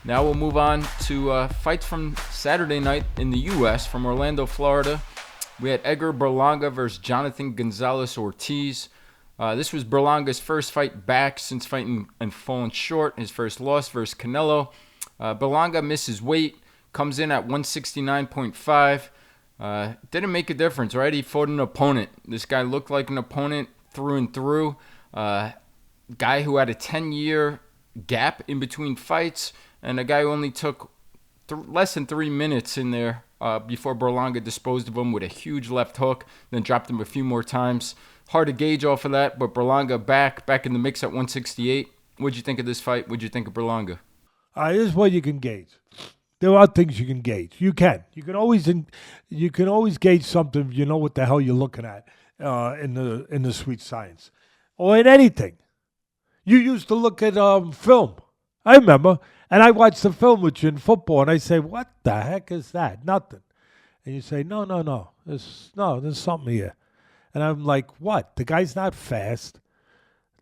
Now we'll move on to fights from Saturday night in the U.S. from Orlando, Florida. We had Edgar Berlanga versus Jonathan Gonzalez Ortiz. This was Berlanga's first fight back since fighting and falling short. His first loss versus Canelo. Berlanga misses weight, comes in at 169.5. Didn't make a difference, right? He fought an opponent. This guy looked like an opponent through and through. Guy who had a 10-year gap in between fights, and a guy who only took less than 3 minutes in there before Berlanga disposed of him with a huge left hook, then dropped him a few more times. Hard to gauge off of that, but Berlanga back in the mix at 168. What'd you think of this fight? What'd you think of Berlanga? This is what you can gauge. There are things you can gauge. You can always gauge something if you know what the hell you're looking at in the sweet science or in anything. You used to look at film. I remember, and I watched the film with you in football, and I say, "What the heck is that? Nothing." And you say, "No, there's something here." And I'm like, "What? The guy's not fast.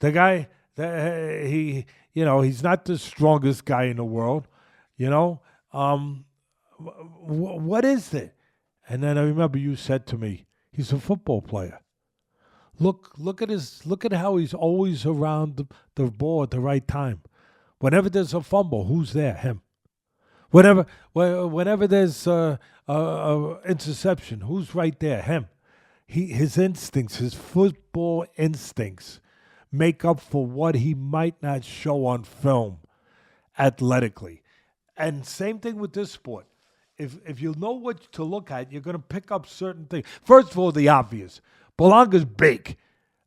The guy, he's not the strongest guy in the world. What is it?" And then I remember you said to me, "He's a football player. Look at how he's always around the ball at the right time. Whenever there's a fumble, who's there? Him. Whenever there's a interception, who's right there? Him. His instincts, his football instincts, make up for what he might not show on film athletically. And same thing with this sport. If you know what to look at, you're going to pick up certain things. First of all, the obvious. Berlanga's big.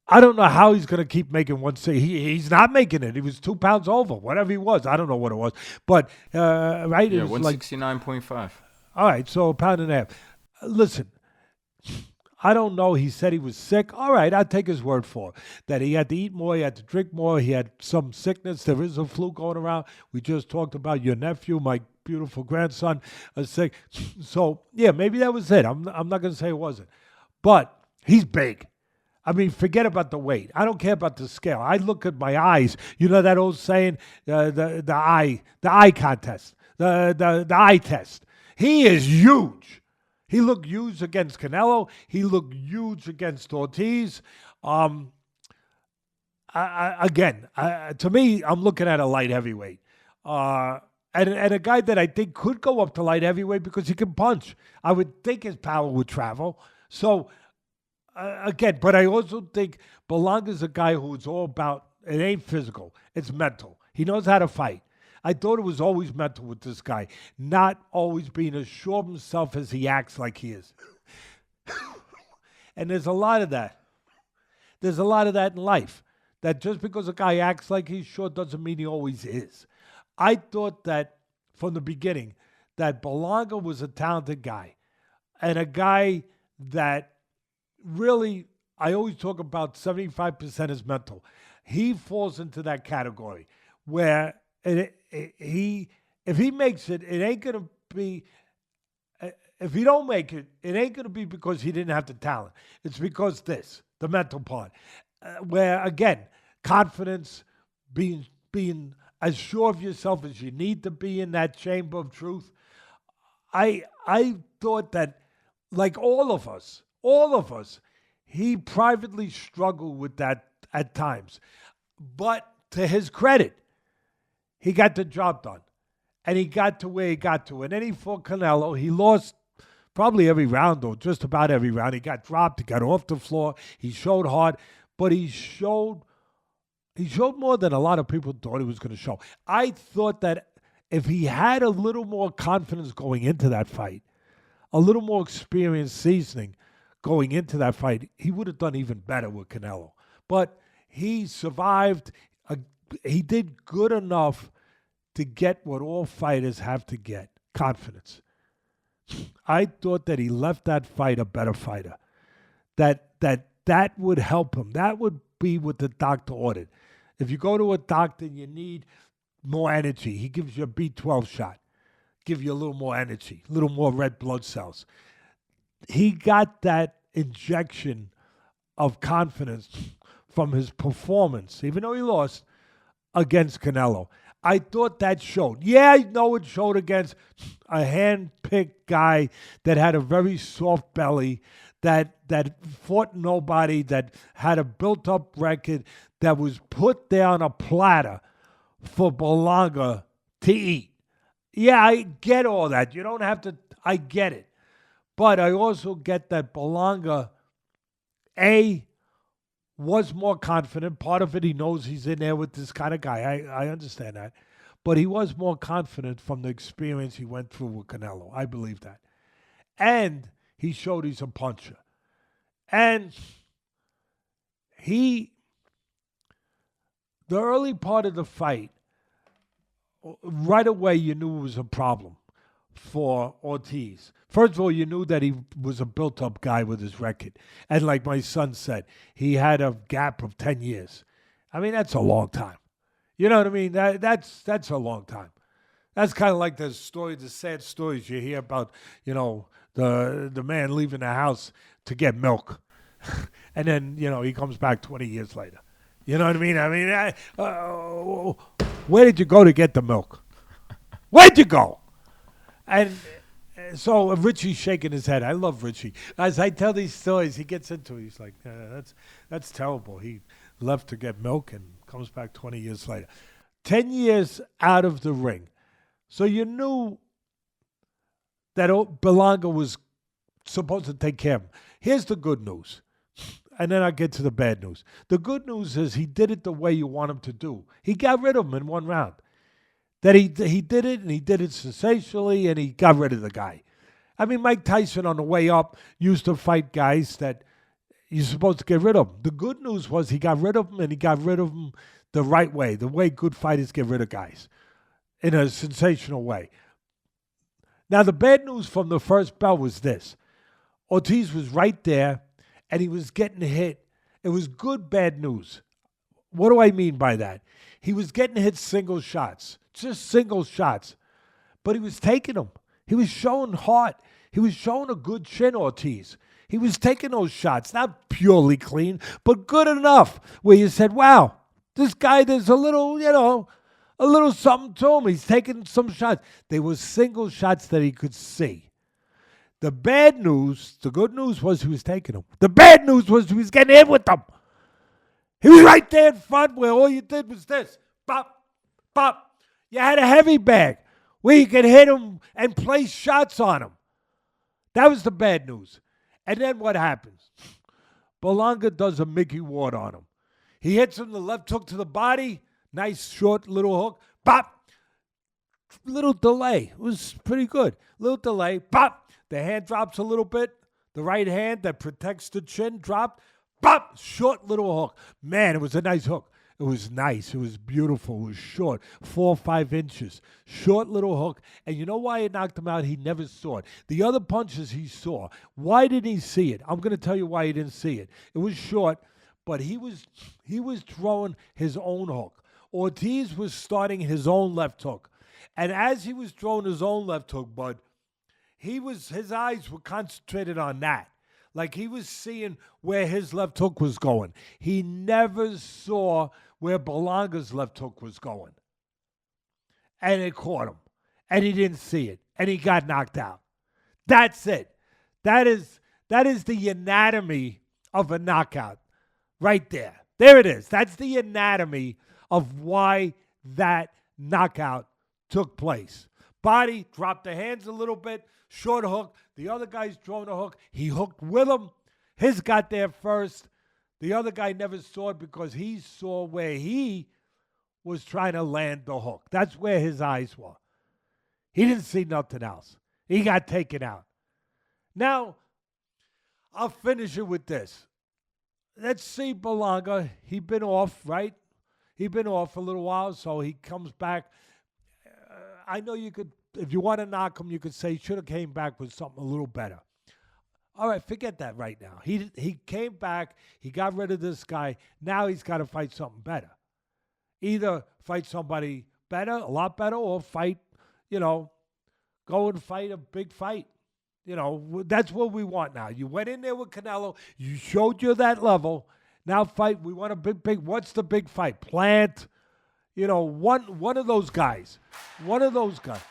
I don't know how he's going to keep making one. He's not making it. He was 2 pounds over, whatever he was. I don't know what it was. But, right? Yeah, 169.5. All right, so 1.5 pounds. Listen, I don't know. He said he was sick. All right, I'll take his word for it. That he had to eat more, he had to drink more, he had some sickness. There is a flu going around. We just talked about your nephew, my beautiful grandson, sick. So, yeah, maybe that was it. I'm not going to say it wasn't. But he's big. I mean, forget about the weight. I don't care about the scale. I look at my eyes. You know that old saying, the eye contest, the eye test. He is huge. He looked huge against Canelo. He looked huge against Ortiz. To me, I'm looking at a light heavyweight. And a guy that I think could go up to light heavyweight because he can punch. I would think his power would travel. So, but I also think Berlanga's a guy who's all about, it ain't physical, it's mental. He knows how to fight. I thought it was always mental with this guy, not always being as sure of himself as he acts like he is. And there's a lot of that. There's a lot of that in life, that just because a guy acts like he's sure doesn't mean he always is. I thought that from the beginning, that Berlanga was a talented guy, and a guy that really, I always talk about 75% is mental. He falls into that category where if he makes it, it ain't going to be, if he don't make it, it ain't going to be because he didn't have the talent. It's because the mental part. Where, again, confidence, being as sure of yourself as you need to be in that chamber of truth. I thought that, like all of us, he privately struggled with that at times. But to his credit, he got the job done. And he got to where he got to. And then he fought Canelo. He lost probably every round, or just about every round. He got dropped. He got off the floor. He showed hard. But he showed more than a lot of people thought he was going to show. I thought that if he had a little more confidence going into that fight, a little more experience seasoning going into that fight, he would have done even better with Canelo. But he survived. He did good enough to get what all fighters have to get, confidence. I thought that he left that fight a better fighter. That would help him. That would be what the doctor ordered. If you go to a doctor and you need more energy, he gives you a B12 shot. Give you a little more energy, a little more red blood cells. He got that injection of confidence from his performance, even though he lost, against Canelo. I thought that showed. Yeah, I know it showed against a hand-picked guy that had a very soft belly, that fought nobody, that had a built-up record, that was put there on a platter for Berlanga to eat. Yeah, I get all that. You don't have to. I get it. But I also get that Berlanga, was more confident. Part of it, he knows he's in there with this kind of guy. I understand that. But he was more confident from the experience he went through with Canelo. I believe that. And he showed he's a puncher. And the early part of the fight, right away you knew it was a problem for Ortiz. First of all, you knew that he was a built-up guy with his record. And like my son said, he had a gap of 10 years. I mean, that's a long time. You know what I mean? That's a long time. That's kind of like the sad stories you hear about, the man leaving the house to get milk. And then, he comes back 20 years later. You know what I mean? Where did you go to get the milk? Where'd you go? And so Richie's shaking his head. I love Richie. As I tell these stories, he gets into it. He's like, that's terrible. He left to get milk and comes back 20 years later. 10 years out of the ring. So you knew that Berlanga was supposed to take care of him. Here's the good news. And then I'll get to the bad news. The good news is he did it the way you want him to do. He got rid of him in one round. That he did it, and he did it sensationally, and he got rid of the guy. I mean, Mike Tyson on the way up used to fight guys that you're supposed to get rid of. The good news was he got rid of them, and he got rid of them the right way, the way good fighters get rid of guys, in a sensational way. Now, the bad news from the first bell was this. Ortiz was right there, and he was getting hit. It was good bad news. What do I mean by that? He was getting hit single shots. Just single shots. But he was taking them. He was showing heart. He was showing a good chin, Ortiz. He was taking those shots, not purely clean, but good enough where you said, wow, this guy, there's a little something to him. He's taking some shots. They were single shots that he could see. The bad news, the good news was he was taking them. The bad news was he was getting hit with them. He was right there in front where all you did was this. Bop, bop. You had a heavy bag where you could hit him and place shots on him. That was the bad news. And then what happens? Berlanga does a Mickey Ward on him. He hits him the left hook to the body. Nice short little hook. Bop. Little delay. It was pretty good. Little delay. Bop. The hand drops a little bit. The right hand that protects the chin dropped. Bop. Short little hook. Man, it was a nice hook. It was nice. It was beautiful. It was short. 4 or 5 inches. Short little hook. And you know why it knocked him out? He never saw it. The other punches he saw. Why didn't he see it? I'm going to tell you why he didn't see it. It was short, but he was throwing his own hook. Ortiz was starting his own left hook. And as he was throwing his own left hook, Bud, his eyes were concentrated on that. Like he was seeing where his left hook was going. He never saw where Berlanga's left hook was going. And it caught him. And he didn't see it. And he got knocked out. That's it. That is the anatomy of a knockout. Right there. There it is. That's the anatomy of why that knockout took place. Body, dropped the hands a little bit, short hook. The other guy's throwing a hook. He hooked with him. His got there first. The other guy never saw it because he saw where he was trying to land the hook. That's where his eyes were. He didn't see nothing else. He got taken out. Now, I'll finish it with this. Let's see Berlanga. He'd been off, right? He'd been off for a little while, so he comes back. I know you could, if you want to knock him, you could say he should have came back with something a little better. All right, forget that right now. He came back. He got rid of this guy. Now he's got to fight something better. Either fight somebody better, a lot better, or fight, go and fight a big fight. That's what we want now. You went in there with Canelo. You showed you that level. Now fight. We want a big. What's the big fight? Plant. one of those guys. One of those guys.